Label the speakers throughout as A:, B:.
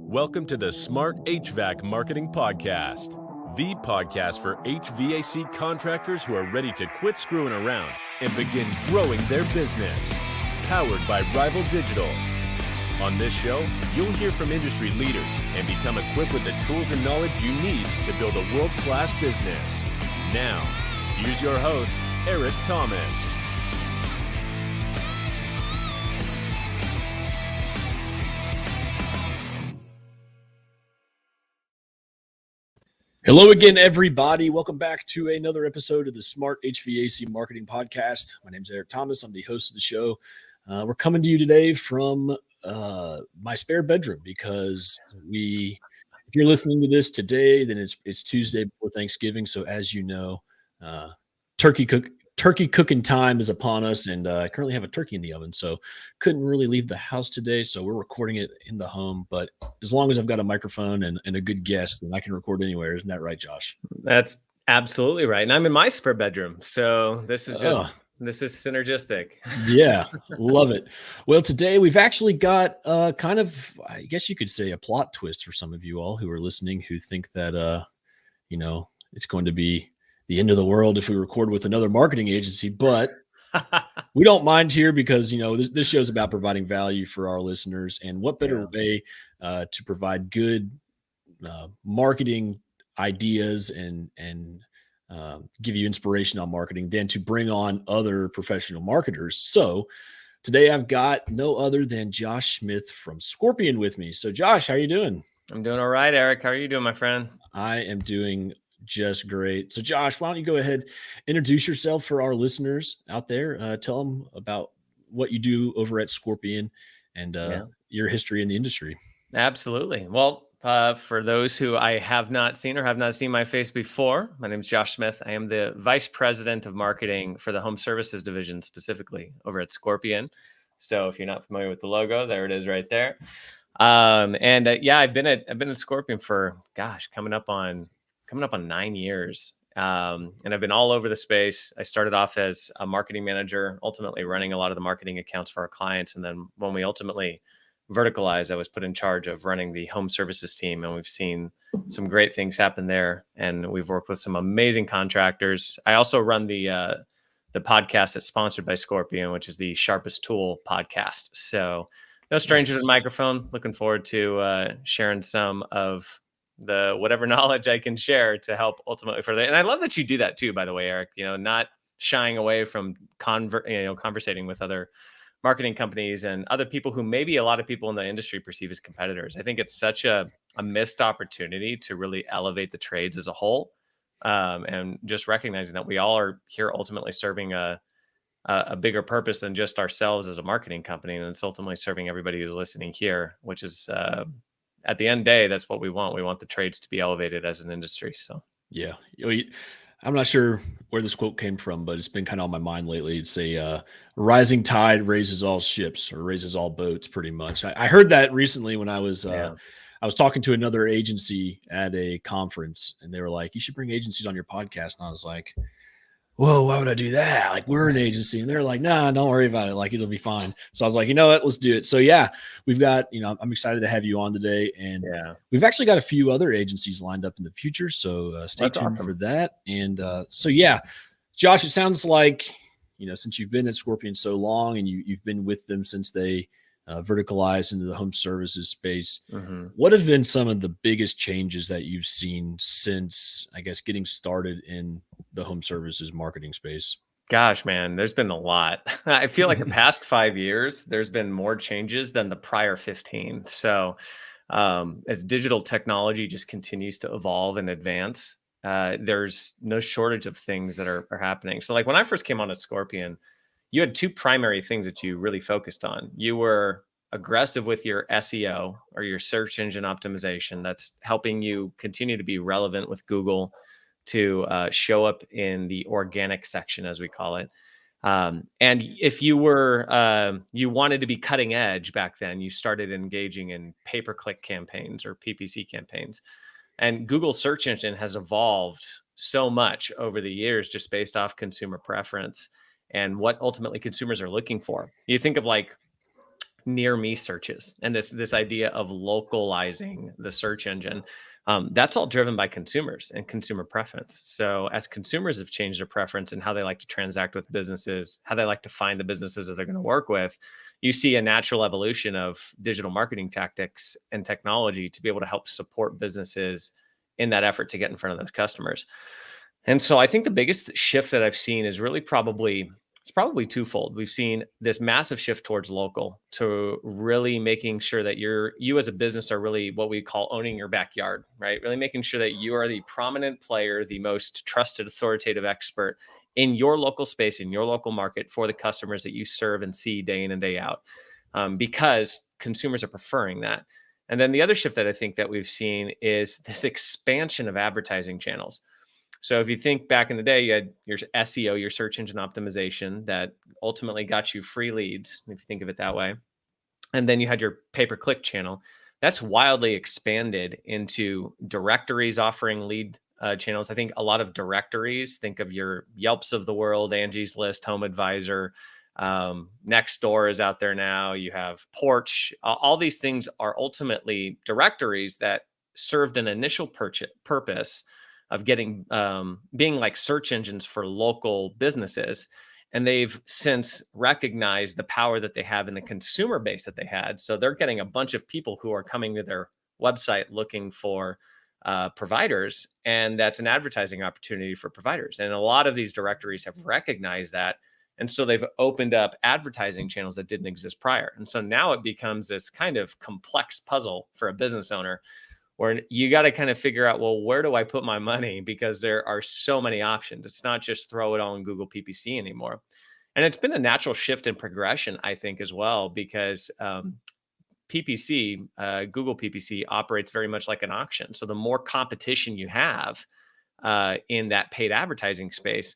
A: Welcome to the Smart HVAC Marketing Podcast, the podcast for HVAC contractors who are ready to quit screwing around and begin growing their business. Powered by Rival Digital. On this show, you'll hear from industry leaders and become equipped with the tools and knowledge you need to build a world-class business. Now, here's your host, Eric Thomas.
B: Hello again, everybody. Welcome back to another episode of the Smart HVAC Marketing Podcast. My name is Eric Thomas. I'm the host of the show. We're coming to you today from my spare bedroom because if you're listening to this today, then it's Tuesday before Thanksgiving. So as you know, turkey cooking time is upon us, and I currently have a turkey in the oven, so couldn't really leave the house today. So we're recording it in the home, but as long as I've got a microphone and a good guest, then I can record anywhere. Isn't that right, Josh?
C: That's absolutely right. And I'm in my spare bedroom, so this is synergistic.
B: Yeah, love it. Well, today we've actually got kind of, I guess you could say, a plot twist for some of you all who are listening, who think that it's going to be the end of the world if we record with another marketing agency, but we don't mind here because, this show is about providing value for our listeners, and what better way to provide good marketing ideas and give you inspiration on marketing than to bring on other professional marketers. So today I've got no other than Josh Smith from Scorpion with me. So Josh, how are you doing?
C: I'm doing all right, Eric. How are you doing, my friend?
B: I am doing just great. So Josh, why don't you go ahead, introduce yourself for our listeners out there. Tell them about what you do over at Scorpion and your history in the industry.
C: Absolutely. Well, for those who I have not seen or have not seen my face before, my name is Josh Smith. I am the Vice President of Marketing for the Home Services Division, specifically over at Scorpion. So if you're not familiar with the logo, there it is right there. I've been at Scorpion for, coming up on 9 years. And I've been all over the space. I started off as a marketing manager, ultimately running a lot of the marketing accounts for our clients. And then when we ultimately verticalized, I was put in charge of running the home services team. And we've seen some great things happen there. And we've worked with some amazing contractors. I also run the podcast that's sponsored by Scorpion, which is the Sharpest Tool podcast. So no stranger to the microphone. Looking forward to sharing some of the whatever knowledge I can share to help ultimately further. And I love that you do that too, by the way, Eric, not shying away from conversating with other marketing companies and other people who maybe a lot of people in the industry perceive as competitors. I think it's such a missed opportunity to really elevate the trades as a whole. And just recognizing that we all are here ultimately serving a bigger purpose than just ourselves as a marketing company. And it's ultimately serving everybody who's listening here, which is, at the end of the day, that's what we want. We want the trades to be elevated as an industry. So,
B: yeah, I'm not sure where this quote came from, but it's been kind of on my mind lately. It's a rising tide raises all ships, or raises all boats, pretty much. I heard that recently when I was talking to another agency at a conference, and they were like, "You should bring agencies on your podcast." And I was like, "Whoa, why would I do that? Like, we're an agency." And they're like, "Nah, don't worry about it. Like, it'll be fine." So I was like, you know what, let's do it. So yeah, we've got, I'm excited to have you on today. And we've actually got a few other agencies lined up in the future. So stay tuned for that. And Josh, it sounds like, since you've been at Scorpion so long and you've been with them since they verticalized into the home services space, what have been some of the biggest changes that you've seen since, I guess, getting started in the home services marketing space?
C: Gosh, man, there's been a lot. I feel like the past 5 years, there's been more changes than the prior 15. So as digital technology just continues to evolve and advance, there's no shortage of things that are happening. So like when I first came on at Scorpion, you had two primary things that you really focused on. You were aggressive with your SEO, or your search engine optimization. That's helping you continue to be relevant with Google, to show up in the organic section, as we call it. And if you were, you wanted to be cutting edge back then, you started engaging in pay-per-click campaigns or PPC campaigns. And Google search engine has evolved so much over the years, just based off consumer preference and what ultimately consumers are looking for. You think of like near me searches and this idea of localizing the search engine. That's all driven by consumers and consumer preference. So as consumers have changed their preference and how they like to transact with businesses, how they like to find the businesses that they're going to work with, you see a natural evolution of digital marketing tactics and technology to be able to help support businesses in that effort to get in front of those customers. And so I think the biggest shift that I've seen is really it's probably twofold. We've seen this massive shift towards local, to really making sure that you as a business are really what we call owning your backyard, right? Really making sure that you are the prominent player, the most trusted, authoritative expert in your local space, in your local market for the customers that you serve and see day in and day out, because consumers are preferring that. And then the other shift that I think that we've seen is this expansion of advertising channels. So if you think back in the day, you had your SEO, your search engine optimization, that ultimately got you free leads, if you think of it that way. And then you had your pay-per-click channel. That's wildly expanded into directories offering lead channels. I think a lot of directories, think of your Yelps of the world, Angie's List, Home Advisor, Nextdoor is out there now. You have Porch. All these things are ultimately directories that served an initial purpose of getting being like search engines for local businesses. And they've since recognized the power that they have in the consumer base that they had. So they're getting a bunch of people who are coming to their website looking for providers. And that's an advertising opportunity for providers. And a lot of these directories have recognized that. And so they've opened up advertising channels that didn't exist prior. And so now it becomes this kind of complex puzzle for a business owner, where you got to kind of figure out, well, where do I put my money? Because there are so many options. It's not just throw it all in Google PPC anymore. And it's been a natural shift in progression, I think, as well, because PPC, Google PPC operates very much like an auction. So the more competition you have in that paid advertising space,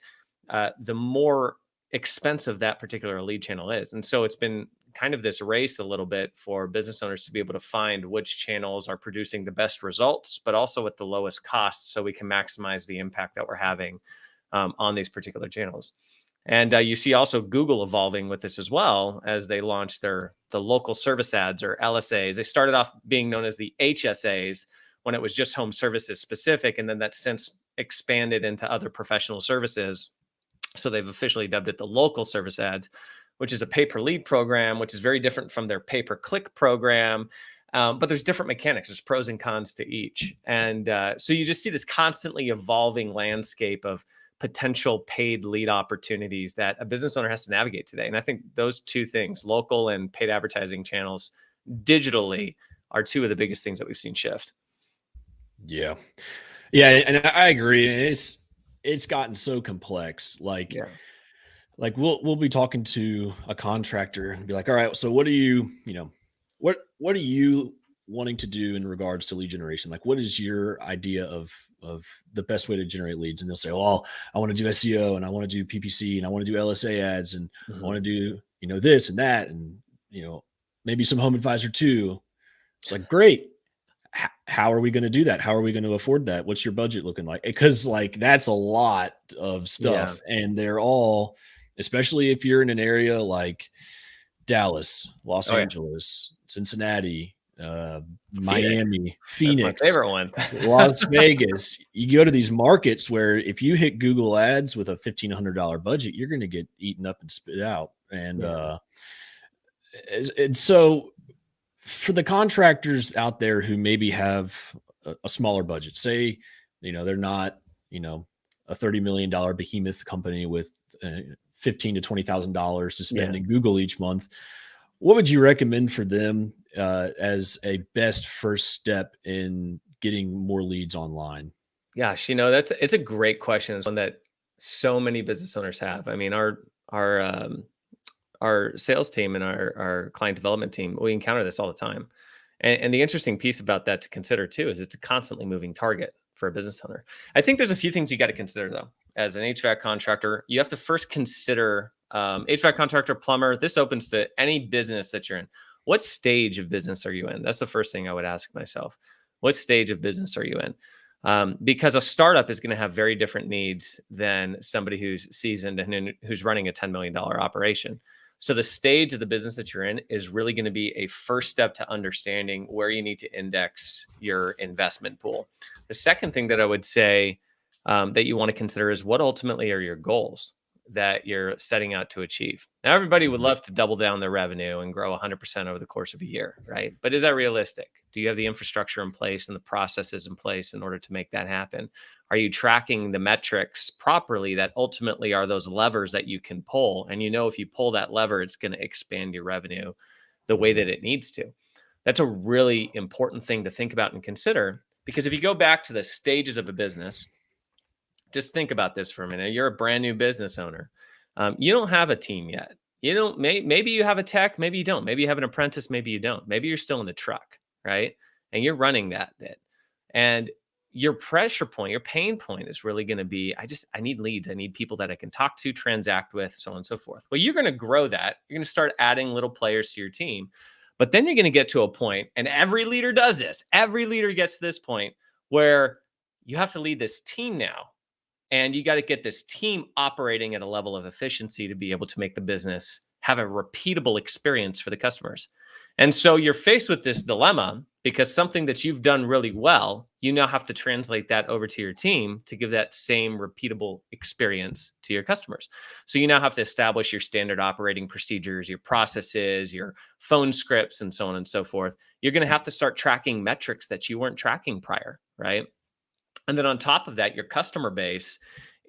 C: the more expensive that particular lead channel is. And so it's been kind of this race a little bit for business owners to be able to find which channels are producing the best results, but also at the lowest cost, so we can maximize the impact that we're having on these particular channels. And you see also Google evolving with this as well, as they launched the local service ads, or LSAs. They started off being known as the HSAs when it was just home services specific, and then that's since expanded into other professional services. So they've officially dubbed it the local service ads, which is a pay-per-lead program, which is very different from their pay-per-click program. But there's different mechanics. There's pros and cons to each. And so you just see this constantly evolving landscape of potential paid lead opportunities that a business owner has to navigate today. And I think those two things, local and paid advertising channels digitally, are two of the biggest things that we've seen shift.
B: Yeah. Yeah. And I agree. And it's gotten so complex. Like we'll be talking to a contractor and be like, all right, so what are you wanting to do in regards to lead generation? Like, what is your idea of the best way to generate leads? And they'll say, well, I want to do SEO, and I want to do PPC, and I want to do LSA ads, and I want to do, this and that, and, maybe some Home Advisor too. It's like, great. How are we going to do that? How are we going to afford that? What's your budget looking like? Because that's a lot of stuff, and they're all, especially if you're in an area like Dallas, Los Angeles, Cincinnati, Miami, Phoenix,
C: my favorite one,
B: Las Vegas. You go to these markets where if you hit Google ads with a $1,500 budget, you're going to get eaten up and spit out. And so for the contractors out there who maybe have a smaller budget, say, they're not, a $30 million behemoth company with $15,000 to $20,000 to spend in Google each month, what would you recommend for them as a best first step in getting more leads online?
C: Gosh, it's a great question. It's one that so many business owners have. I mean, our sales team and our client development team, we encounter this all the time. And the interesting piece about that to consider too is it's a constantly moving target for a business owner. I think there's a few things you got to consider though. As an HVAC contractor, you have to first consider HVAC contractor, plumber. This opens to any business that you're in. What stage of business are you in? That's the first thing I would ask myself. What stage of business are you in? Because a startup is going to have very different needs than somebody who's seasoned and who's running a $10 million operation. So the stage of the business that you're in is really going to be a first step to understanding where you need to index your investment pool. The second thing that I would say that you want to consider is what ultimately are your goals that you're setting out to achieve. Now, everybody would love to double down their revenue and grow 100% over the course of a year, right? But is that realistic? Do you have the infrastructure in place and the processes in place in order to make that happen? Are you tracking the metrics properly that ultimately are those levers that you can pull? And if you pull that lever, it's going to expand your revenue the way that it needs to. That's a really important thing to think about and consider, because if you go back to the stages of a business, just think about this for a minute. You're a brand new business owner. You don't have a team yet. Maybe you have a tech, maybe you don't. Maybe you have an apprentice, maybe you don't. Maybe you're still in the truck, right? And you're running that bit. And your pressure point, your pain point is really going to be, I need leads. I need people that I can talk to, transact with, so on and so forth. Well, you're going to grow that. You're going to start adding little players to your team. But then you're going to get to a point, and every leader does this. Every leader gets to this point where you have to lead this team now. And you got to get this team operating at a level of efficiency to be able to make the business have a repeatable experience for the customers. And so you're faced with this dilemma, because something that you've done really well, you now have to translate that over to your team to give that same repeatable experience to your customers. So you now have to establish your standard operating procedures, your processes, your phone scripts, and so on and so forth. You're going to have to start tracking metrics that you weren't tracking prior, right? And then on top of that, your customer base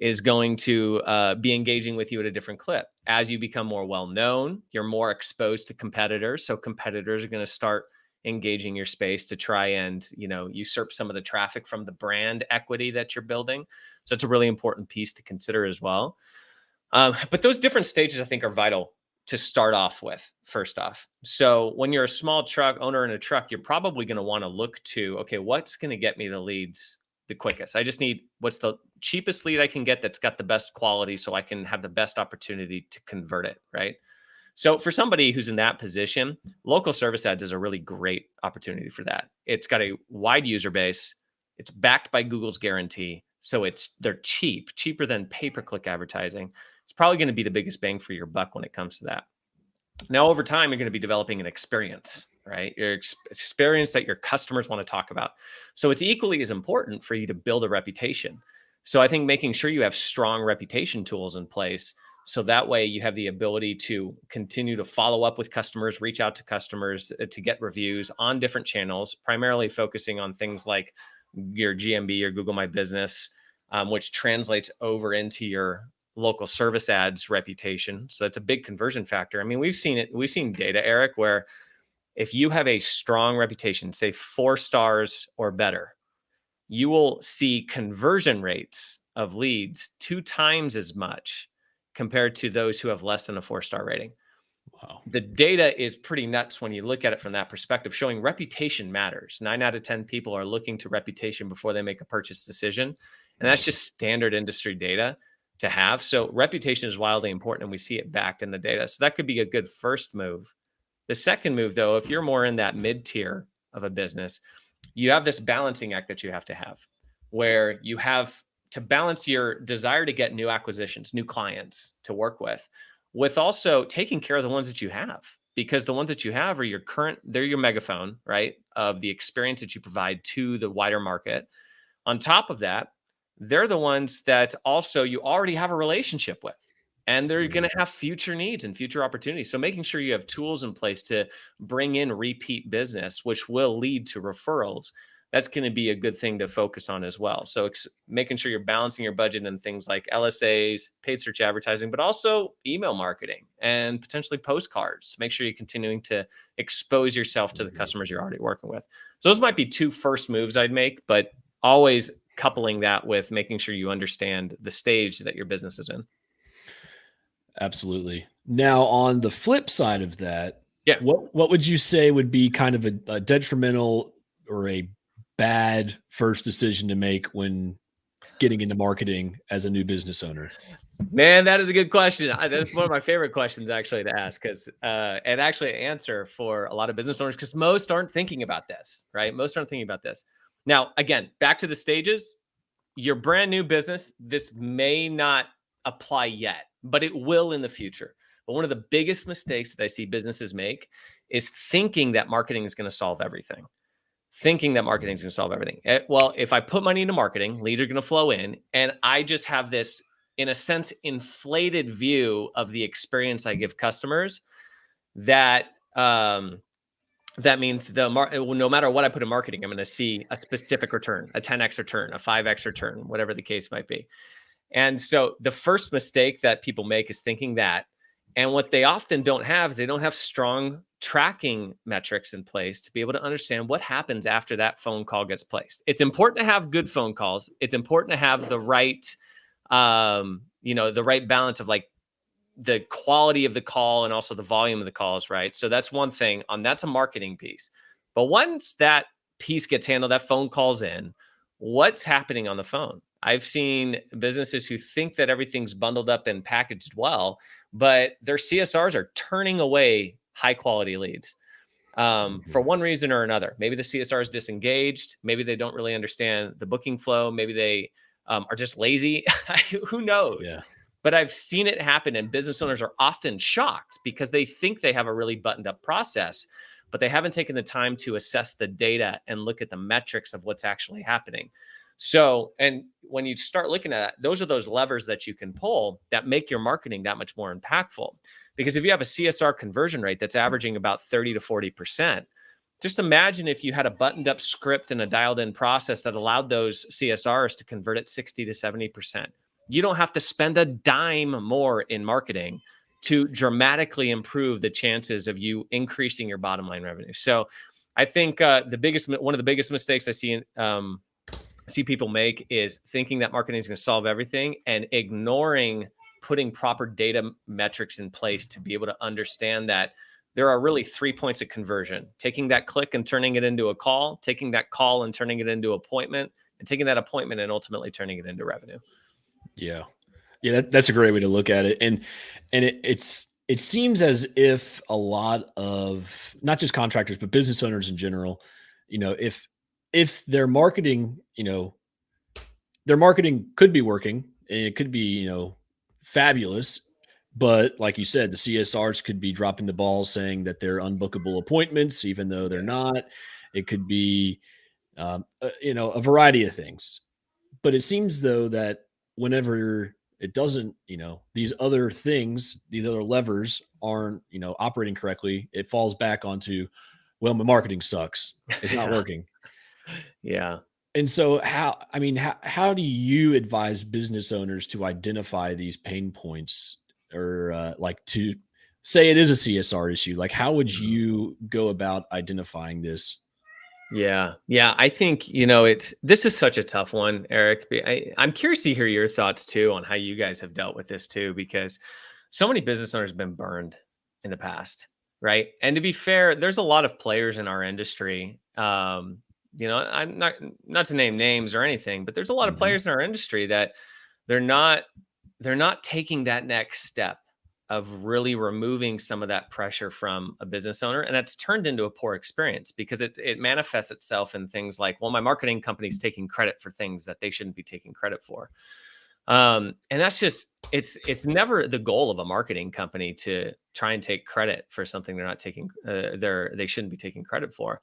C: is going to be engaging with you at a different clip. As you become more well-known, you're more exposed to competitors. So competitors are going to start engaging your space to try and, usurp some of the traffic from the brand equity that you're building. So it's a really important piece to consider as well. But those different stages, I think, are vital to start off with, first off. So when you're a small truck owner in a truck, you're probably going to want to look to, okay, what's going to get me the leads the quickest? I just need what's the cheapest lead I can get that's got the best quality so I can have the best opportunity to convert it, right? So for somebody who's in that position, local service ads is a really great opportunity for that. It's got a wide user base. It's backed by Google's guarantee. So they're cheaper than pay-per-click advertising. It's probably going to be the biggest bang for your buck when it comes to that. Now, over time, you're going to be developing an experience, right? Your experience that your customers want to talk about. So it's equally as important for you to build a reputation. So I think making sure you have strong reputation tools in place, so that way you have the ability to continue to follow up with customers, reach out to customers to get reviews on different channels, primarily focusing on things like your GMB or Google My Business, which translates over into your local service ads reputation. So it's a big conversion factor. I mean, we've seen data, Eric, where if you have a strong reputation, say 4 stars or better, you will see conversion rates of leads 2 times as much compared to those who have less than a 4-star rating. Wow. The data is pretty nuts when you look at it from that perspective, showing reputation matters. 9 out of 10 people are looking to reputation before they make a purchase decision. And that's just standard industry data to have. So reputation is wildly important, and we see it backed in the data. So that could be a good first move. The second move, though, if you're more in that mid-tier of a business, you have this balancing act that you have to have, where you have to balance your desire to get new acquisitions, new clients to work with also taking care of the ones that you have, because the ones that you have are they're your megaphone, right, of the experience that you provide to the wider market. On top of that, they're the ones that also you already have a relationship with, and they're going to have future needs and future opportunities. So making sure you have tools in place to bring in repeat business, which will lead to referrals, that's going to be a good thing to focus on as well. So making sure you're balancing your budget and things like LSAs, paid search advertising, but also email marketing and potentially postcards. Make sure you're continuing to expose yourself to the customers you're already working with. So those might be 2 first moves I'd make, but always coupling that with making sure you understand the stage that your business is in.
B: Absolutely. Now, on the flip side of that,
C: yeah,
B: what would you say would be kind of a detrimental or a bad first decision to make when getting into marketing as a new business owner?
C: Man, that is a good question. That's one of my favorite questions actually to ask, because and actually answer for a lot of business owners, because most aren't thinking about this, right? Most aren't thinking about this. Now, again, back to the stages, your brand new business, this may not apply yet, but it will in the future. But one of the biggest mistakes that I see businesses make is thinking that marketing is going to solve everything. Thinking that marketing is going to solve everything. Well, if I put money into marketing, leads are going to flow in, and I just have this, in a sense, inflated view of the experience I give customers. That that means no matter what I put in marketing, I'm going to see a specific return, a 10x return, a 5x return, whatever the case might be. And so the first mistake that people make is thinking that. And what they often don't have is they don't have strong tracking metrics in place to be able to understand what happens after that phone call gets placed. It's important to have good phone calls. It's important to have the right, the right balance of like the quality of the call and also the volume of the calls, right? So that's one thing. That's a marketing piece. But once that piece gets handled, that phone call's in, what's happening on the phone? I've seen businesses who think that everything's bundled up and packaged well, but their CSRs are turning away high quality leads for one reason or another. Maybe the CSR is disengaged. Maybe they don't really understand the booking flow. Maybe they are just lazy. Who knows?
B: Yeah.
C: But I've seen it happen, and business owners are often shocked because they think they have a really buttoned up process, but they haven't taken the time to assess the data and look at the metrics of what's actually happening. So, and when you start looking at it, those are those levers that you can pull that make your marketing that much more impactful. Because if you have a CSR conversion rate that's averaging about 30 to 40%, just imagine if you had a buttoned up script and a dialed in process that allowed those CSRs to convert at 60 to 70%. You don't have to spend a dime more in marketing to dramatically improve the chances of you increasing your bottom line revenue. So I think one of the biggest mistakes I see people make is thinking that marketing is going to solve everything and ignoring putting proper data metrics in place to be able to understand that there are really 3 points of conversion: taking that click and turning it into a call, taking that call and turning it into appointment, and taking that appointment and ultimately turning it into revenue.
B: Yeah. Yeah. That's a great way to look at it. And it seems as if a lot of not just contractors, but business owners in general, if their marketing, their marketing could be working and it could be, fabulous. But like you said, the CSRs could be dropping the ball saying that they're unbookable appointments, even though they're not. It could be, a variety of things. But it seems though that whenever it doesn't, these other things, these other levers aren't, operating correctly, it falls back onto, well, my marketing sucks. It's not working.
C: Yeah.
B: And so how do you advise business owners to identify these pain points or like to say it is a CSR issue? Like how would you go about identifying this?
C: Yeah. I think, this is such a tough one, Eric. I'm curious to hear your thoughts too on how you guys have dealt with this too, because so many business owners have been burned in the past. Right. And to be fair, there's a lot of players in our industry. I'm not to name names or anything, but there's a lot of players in our industry that they're not taking that next step of really removing some of that pressure from a business owner. And that's turned into a poor experience because it manifests itself in things like, well, my marketing company is taking credit for things that they shouldn't be taking credit for. And that's just, it's never the goal of a marketing company to try and take credit for something they're not taking, they shouldn't be taking credit for.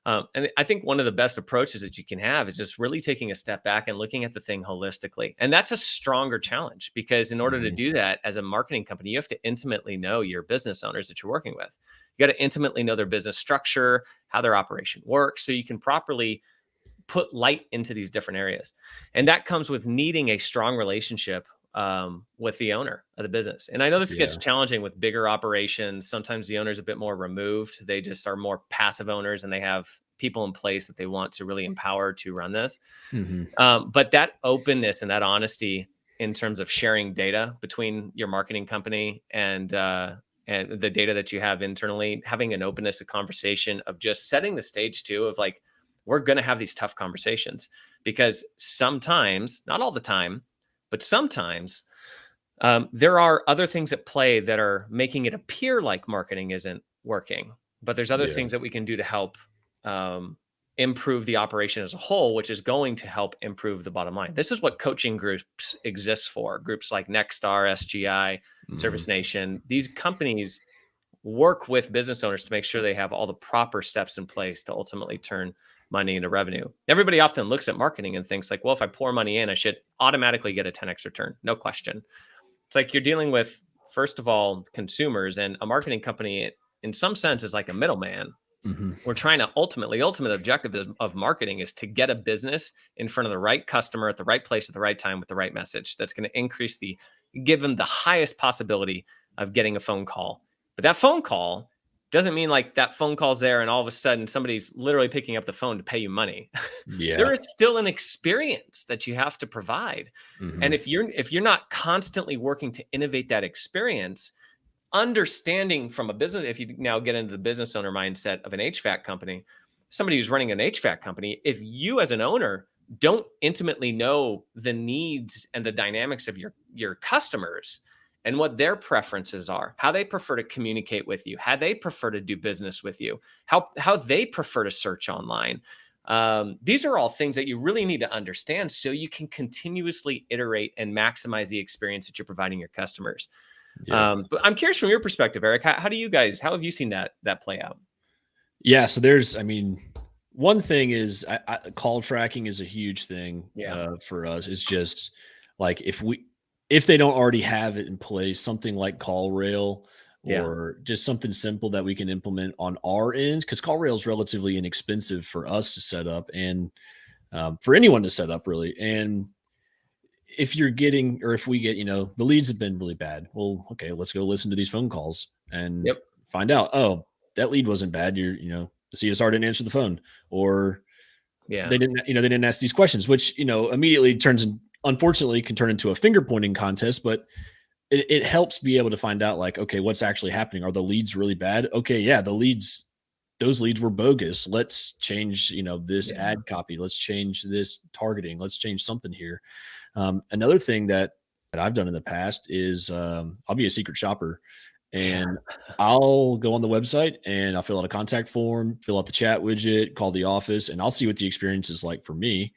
C: And I think one of the best approaches that you can have is just really taking a step back and looking at the thing holistically. And that's a stronger challenge because in order to do that as a marketing company, you have to intimately know your business owners that you're working with. You got to intimately know their business structure, how their operation works, so you can properly put light into these different areas. And that comes with needing a strong relationship with the owner of the business. And I know this gets challenging with bigger operations. Sometimes the owner's a bit more removed. They just are more passive owners and they have people in place that they want to really empower to run this. But that openness and that honesty in terms of sharing data between your marketing company and the data that you have internally, having an openness, a conversation of just setting the stage too, of like, we're going to have these tough conversations because sometimes, not all the time, but sometimes there are other things at play that are making it appear like marketing isn't working, but there's other things that we can do to help improve the operation as a whole, which is going to help improve the bottom line. This is what coaching groups exist for. Groups like Nexstar, SGI, Service Nation. These companies work with business owners to make sure they have all the proper steps in place to ultimately turn money into revenue. Everybody often looks at marketing and thinks like, well, if I pour money in, I should automatically get a 10x return. No question. It's like you're dealing with, first of all, consumers, and a marketing company in some sense is like a middleman. We're trying to ultimate objective of marketing is to get a business in front of the right customer at the right place at the right time with the right message. That's going to give them the highest possibility of getting a phone call. But that phone call doesn't mean like that phone call's there and all of a sudden somebody's literally picking up the phone to pay you money.
B: Yeah.
C: There is still an experience that you have to provide. And if you're not constantly working to innovate that experience, understanding from a business, if you now get into the business owner mindset of an HVAC company, somebody who's running an HVAC company, if you as an owner don't intimately know the needs and the dynamics of your customers and what their preferences are, how they prefer to communicate with you, how they prefer to do business with you, how they prefer to search online. These are all things that you really need to understand so you can continuously iterate and maximize the experience that you're providing your customers. Yeah. But I'm curious from your perspective, Eric, how have you seen that play out?
B: Yeah. So one thing is call tracking is a huge thing for us. It's just like, if they don't already have it in place, something like CallRail or just something simple that we can implement on our end, because CallRail is relatively inexpensive for us to set up and for anyone to set up really. And if we get, the leads have been really bad. Well, okay, let's go listen to these phone calls and find out, oh, that lead wasn't bad. The CSR didn't answer the phone, or they didn't ask these questions, which, immediately unfortunately can turn into a finger pointing contest, but it helps be able to find out like, okay, what's actually happening? Are the leads really bad? Okay. Yeah. Those leads were bogus. Let's change, this ad copy. Let's change this targeting. Let's change something here. Another thing that I've done in the past is I'll be a secret shopper and I'll go on the website and I'll fill out a contact form, fill out the chat widget, call the office, and I'll see what the experience is like for me.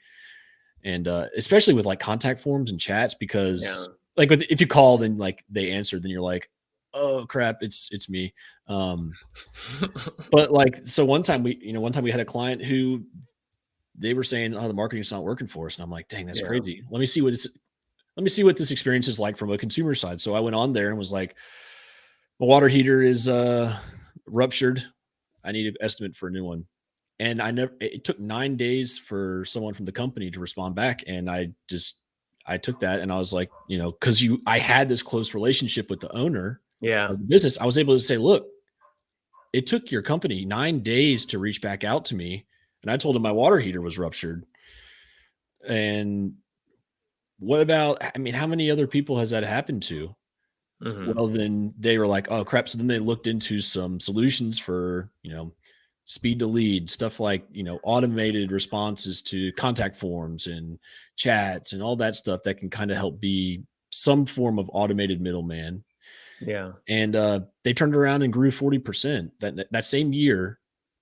B: And especially with like contact forms and chats, because like if you call, then like they answer, then you're like, oh crap, it's me. But like, so one time we had a client who they were saying, oh, the marketing's not working for us. And I'm like, dang, that's crazy. Let me see what this experience is like from a consumer side. So I went on there and was like, my water heater is ruptured. I need an estimate for a new one. And it took 9 days for someone from the company to respond back. And I took that and I was like, cause I had this close relationship with the owner of the business. I was able to say, look, it took your company 9 days to reach back out to me. And I told him my water heater was ruptured. And what about, how many other people has that happened to? Well, then they were like, oh crap. So then they looked into some solutions for, speed to lead, stuff like, automated responses to contact forms and chats and all that stuff that can kind of help be some form of automated middleman. Yeah. And they turned around and grew 40% that same year.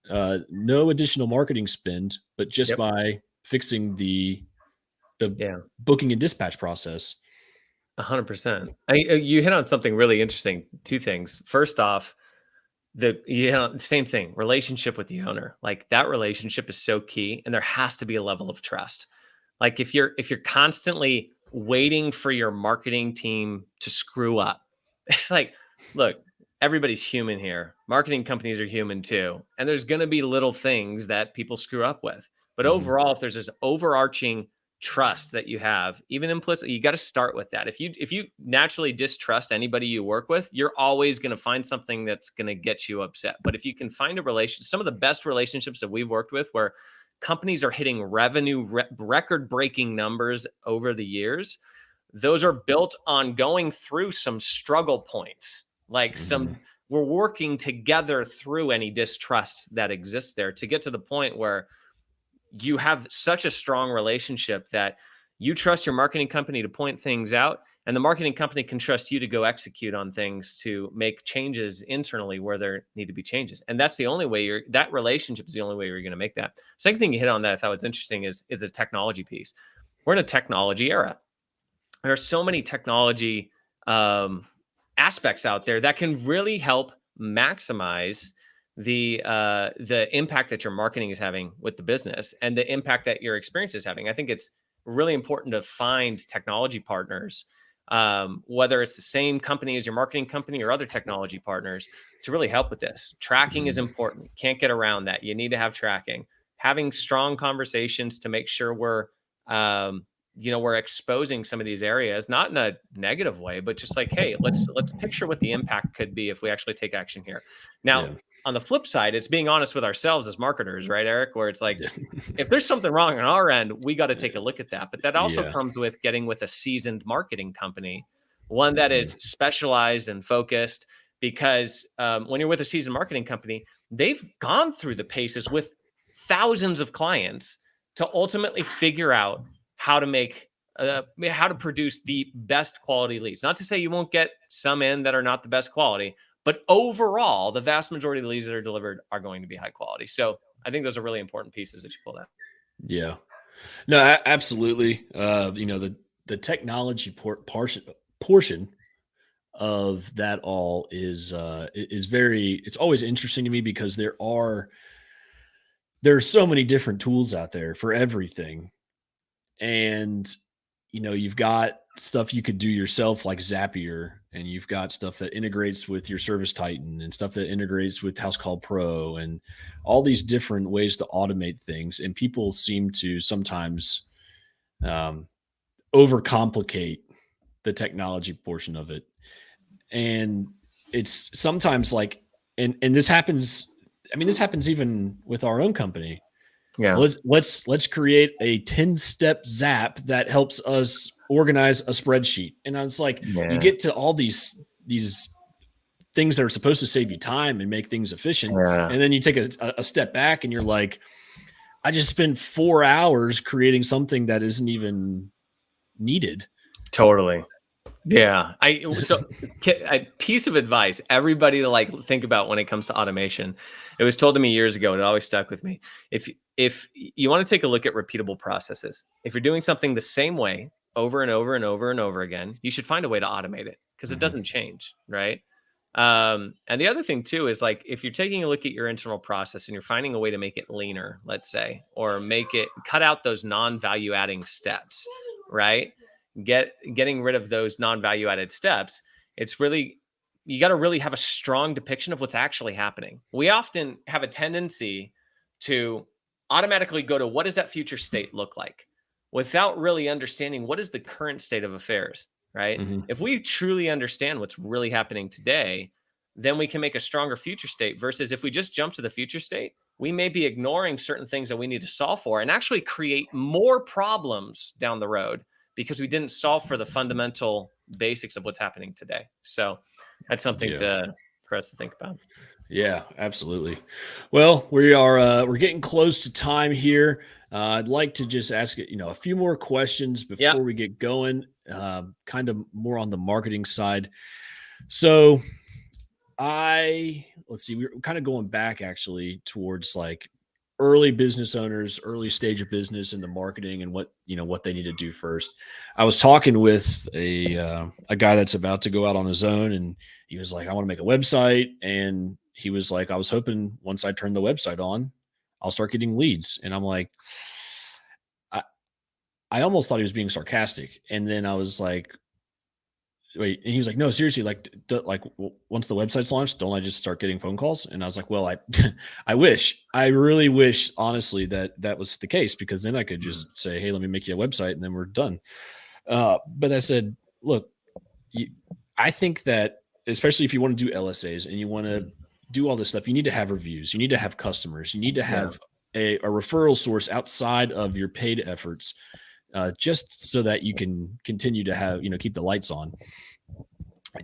B: No additional marketing spend, but just by fixing the booking and dispatch process.
C: 100%. You hit on something really interesting. Two things. First off, the same thing, relationship with the owner. Like that relationship is so key, and there has to be a level of trust. Like if you're constantly waiting for your marketing team to screw up, it's like, look, everybody's human here. Marketing companies are human too, and there's going to be little things that people screw up with. But overall, if there's this overarching trust that you have, even implicit, you got to start with that. If you naturally distrust anybody you work with, you're always going to find something that's going to get you upset. But if you can find a relationship, some of the best relationships that we've worked with where companies are hitting revenue record-breaking numbers over the years, those are built on going through some struggle points, like we're working together through any distrust that exists there to get to the point where you have such a strong relationship that you trust your marketing company to point things out, And the marketing company can trust you to go execute on things to make changes internally where there need to be changes. And that's the only way that relationship is the only way you're going to make that. Second thing you hit on that I thought was interesting is the technology piece. We're in a technology era. There are so many technology aspects out there that can really help maximize the impact that your marketing is having with the business and the impact that your experience is having. I think it's really important to find technology partners, whether it's the same company as your marketing company or other technology partners, to really help with this. Tracking is important. Can't get around that. You need to have tracking. Having strong conversations to make sure we're exposing some of these areas, not in a negative way, but just like, hey, let's picture what the impact could be if we actually take action here. Now, on the flip side, it's being honest with ourselves as marketers, right, Eric? Where it's like, if there's something wrong on our end, we got to take a look at that. But that also comes with getting with a seasoned marketing company, one that is specialized and focused, because when you're with a seasoned marketing company, they've gone through the paces with thousands of clients to ultimately figure out how to produce the best quality leads. Not to say you won't get some in that are not the best quality, but overall, the vast majority of the leads that are delivered are going to be high quality. So I think those are really important pieces that you pull out.
B: Yeah, no, absolutely. The technology portion of that all is it's always interesting to me, because there are so many different tools out there for everything. And, you've got stuff you could do yourself like Zapier, and you've got stuff that integrates with your Service Titan and stuff that integrates with House Call Pro and all these different ways to automate things. And people seem to sometimes overcomplicate the technology portion of it. And it's sometimes like, and this happens, this happens even with our own company. Yeah. Let's create a 10-step zap that helps us organize a spreadsheet. And I was like, you get to all these things that are supposed to save you time and make things efficient. Yeah. And then you take a step back and you're like, I just spent 4 hours creating something that isn't even needed.
C: Totally. Yeah. A piece of advice, everybody to think about when it comes to automation. It was told to me years ago, and it always stuck with me. If you want to take a look at repeatable processes, if you're doing something the same way over and over and over and over again, you should find a way to automate it, because it doesn't change, right? And the other thing too is, if you're taking a look at your internal process and you're finding a way to make it leaner, let's say, or cut out those non-value adding steps, right? Getting rid of those non-value added steps, you got to really have a strong depiction of what's actually happening. We often have a tendency to automatically go to, what does that future state look like, without really understanding what is the current state of affairs, right? If we truly understand what's really happening today, then we can make a stronger future state, versus if we just jump to the future state, we may be ignoring certain things that we need to solve for and actually create more problems down the road, because we didn't solve for the fundamental basics of what's happening today. So that's something for us to think about.
B: Yeah, absolutely. Well, we're getting close to time here. I'd like to just ask a few more questions before we get going, kind of more on the marketing side. So let's see, we're kind of going back actually towards early business owners, early stage of business, in the marketing and what they need to do first. I was talking with a guy that's about to go out on his own, and he was like, I want to make a website. And he was like, I was hoping once I turn the website on, I'll start getting leads. And I'm like, I almost thought he was being sarcastic. And then I was like, wait, and he was like, no, seriously, once the website's launched, don't I just start getting phone calls? And I was like, well, I really wish, honestly, that was the case, because then I could just say, hey, let me make you a website, and then we're done. But I said, look, I think that, especially if you want to do LSAs and you want to do all this stuff, you need to have reviews, you need to have customers, you need to have a referral source outside of your paid efforts, just so that you can continue to have, keep the lights on.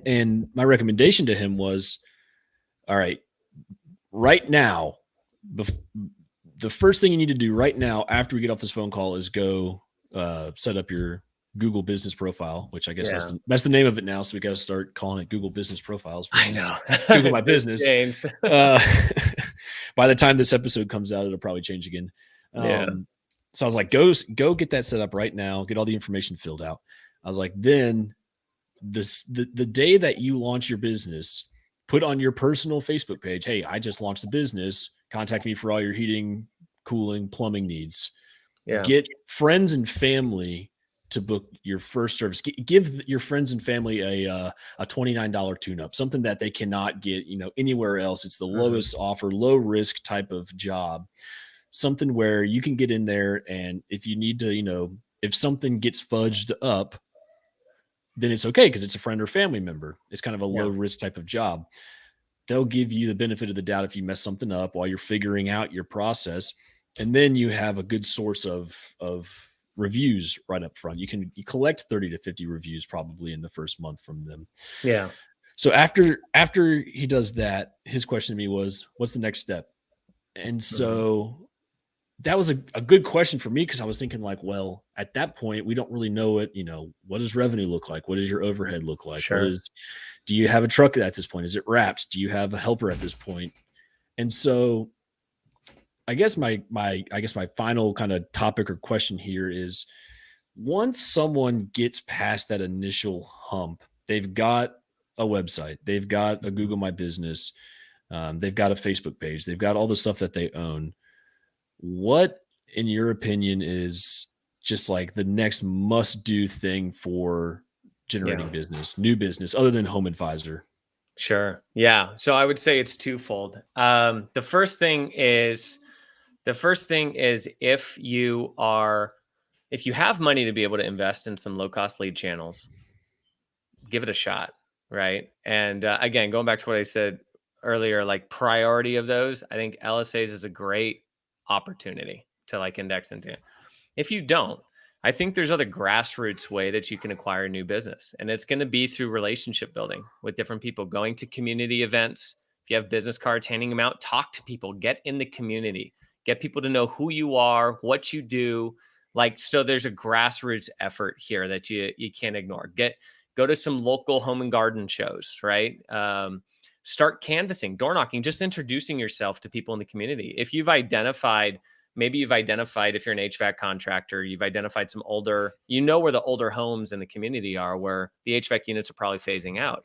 B: And my recommendation to him was, all right now, the first thing you need to do right now after we get off this phone call is go set up your Google Business Profile, which I guess
C: Yeah.
B: that's the name of it now. So we got to start calling it Google Business Profiles
C: I
B: versus
C: know.
B: Google My
C: It's
B: Business.
C: changed.
B: Uh, by the time this episode comes out, it'll probably change again.
C: Yeah.
B: So I was like, go get that set up right now. Get all the information filled out. I was like, then the day that you launch your business, put on your personal Facebook page, hey, I just launched a business. Contact me for all your heating, cooling, plumbing needs.
C: Yeah.
B: Get friends and family to book your first service. Give your friends and family a $29 tune-up, something that they cannot get, anywhere else. It's the lowest offer, low risk type of job, something where you can get in there. And if you need to, if something gets fudged up, then it's okay, because it's a friend or family member. It's kind of a low risk type of job. They'll give you the benefit of the doubt if you mess something up while you're figuring out your process. And then you have a good source of reviews right up front. You collect 30 to 50 reviews probably in the first month from them.
C: Yeah.
B: So after he does that, his question to me was, what's the next step? And so that was a good question for me, because I was thinking like, well, at that point, we don't really know it. What does revenue look like? What does your overhead look like?
C: Sure.
B: Do you have a truck at this point? Is it wrapped? Do you have a helper at this point? And so I guess my final kind of topic or question here is, once someone gets past that initial hump, they've got a website, they've got a Google My Business, they've got a Facebook page, they've got all the stuff that they own. What, in your opinion, is just like the next must-do thing for generating business, new business, other than Home Advisor?
C: Sure. Yeah. So I would say it's twofold. The first thing is if you have money to be able to invest in some low-cost lead channels, give it a shot, right? And again, going back to what I said earlier, like priority of those, I think LSAs is a great opportunity to like index into. If you don't, I think there's other grassroots way that you can acquire new business. And it's going to be through relationship building with different people, going to community events. If you have business cards, handing them out, talk to people, get in the community, get people to know who you are, what you do. So there's a grassroots effort here that you can't ignore. Go to some local home and garden shows, right? Start canvassing, door knocking, just introducing yourself to people in the community. If you've identified, if you're an HVAC contractor, you've identified some older, where the older homes in the community are, where the HVAC units are probably phasing out.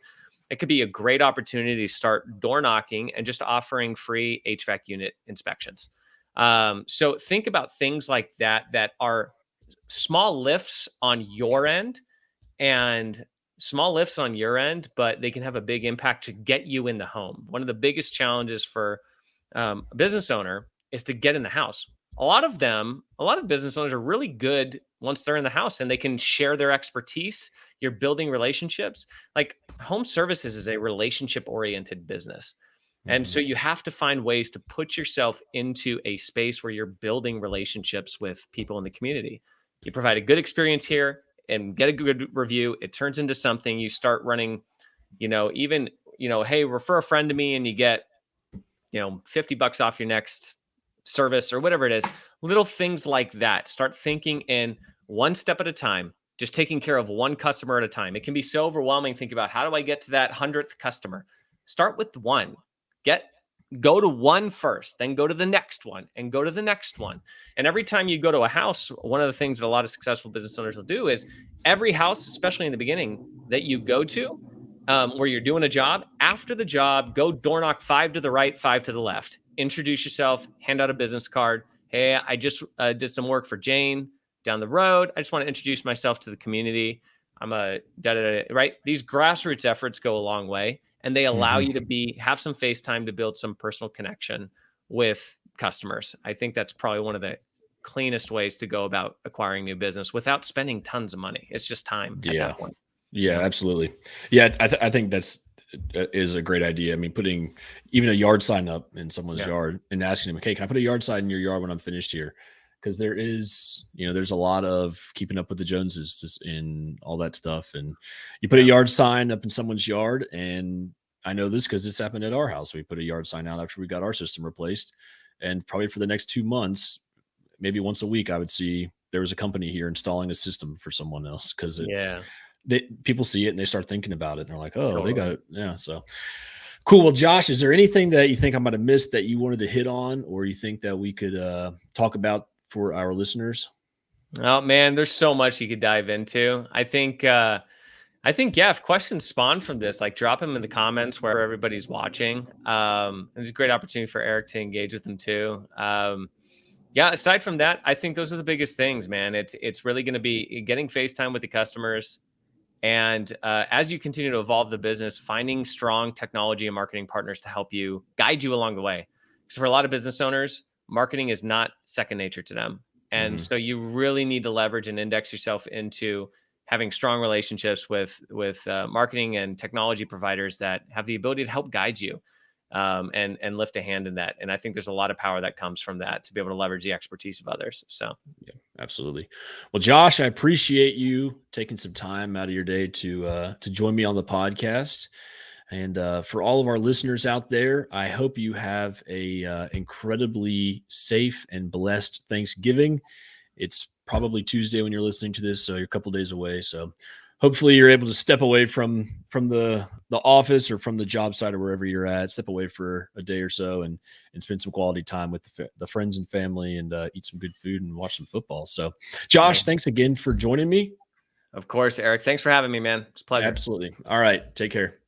C: It could be a great opportunity to start door knocking and just offering free HVAC unit inspections. So think about things like that are small lifts on your end, but they can have a big impact to get you in the home. One of the biggest challenges for a business owner is to get in the house. A lot of business owners are really good once they're in the house and they can share their expertise. You're building relationships. Like home services is a relationship-oriented business. And so you have to find ways to put yourself into a space where you're building relationships with people in the community. You provide a good experience here and get a good review. It turns into something. You start running, hey, refer a friend to me and you get, $50 off your next service or whatever it is. Little things like that. Start thinking in one step at a time, just taking care of one customer at a time. It can be so overwhelming. Think about, how do I get to that 100th customer? Start with one. Go to one first, then go to the next one and go to the next one. And every time you go to a house, one of the things that a lot of successful business owners will do is every house, especially in the beginning, that you go to, where you're doing a job, after the job, go door knock 5 to the right, 5 to the left. Introduce yourself, hand out a business card. Hey, I just did some work for Jane down the road. I just want to introduce myself to the community. I'm a right? These grassroots efforts go a long way. And they allow you to have some face time to build some personal connection with customers. I think that's probably one of the cleanest ways to go about acquiring new business without spending tons of money. It's just time at that point.
B: Yeah, absolutely. Yeah, I think that is a great idea. I mean, putting even a yard sign up in someone's yard and asking them, okay, can I put a yard sign in your yard when I'm finished here? Because there is, there's a lot of keeping up with the Joneses just in all that stuff. And you put a yard sign up in someone's yard. And I know this because this happened at our house. We put a yard sign out after we got our system replaced. And probably for the next 2 months, maybe once a week, I would see there was a company here installing a system for someone else, because
C: Yeah,
B: people see it and they start thinking about it and they're like, oh,
C: totally.
B: they got it. Yeah. So cool. Well, Josh, is there anything that you think I might have missed that you wanted to hit on, or you think that we could talk about for our listeners?
C: Oh man, there's so much you could dive into. Yeah, if questions spawn from this, like drop them in the comments where everybody's watching. There's a great opportunity for Eric to engage with them too. Yeah, aside from that, I think those are the biggest things, man. It's really going to be getting FaceTime with the customers, and as you continue to evolve the business, finding strong technology and marketing partners to help you guide you along the way. Because for a lot of business owners, marketing is not second nature to them. And so you really need to leverage and index yourself into having strong relationships with marketing and technology providers that have the ability to help guide you, and lift a hand in that. And I think there's a lot of power that comes from that, to be able to leverage the expertise of others. So
B: yeah, absolutely. Well, Josh, I appreciate you taking some time out of your day to join me on the podcast. And for all of our listeners out there, I hope you have a incredibly safe and blessed Thanksgiving. It's probably Tuesday when you're listening to this, so you're a couple days away. So hopefully you're able to step away from the office or from the job site or wherever you're at, step away for a day or so and spend some quality time with the friends and family, and eat some good food and watch some football. So Josh, thanks again for joining me.
C: of course, Eric, thanks for having me, man. It's a pleasure.
B: Absolutely. All right. Take care.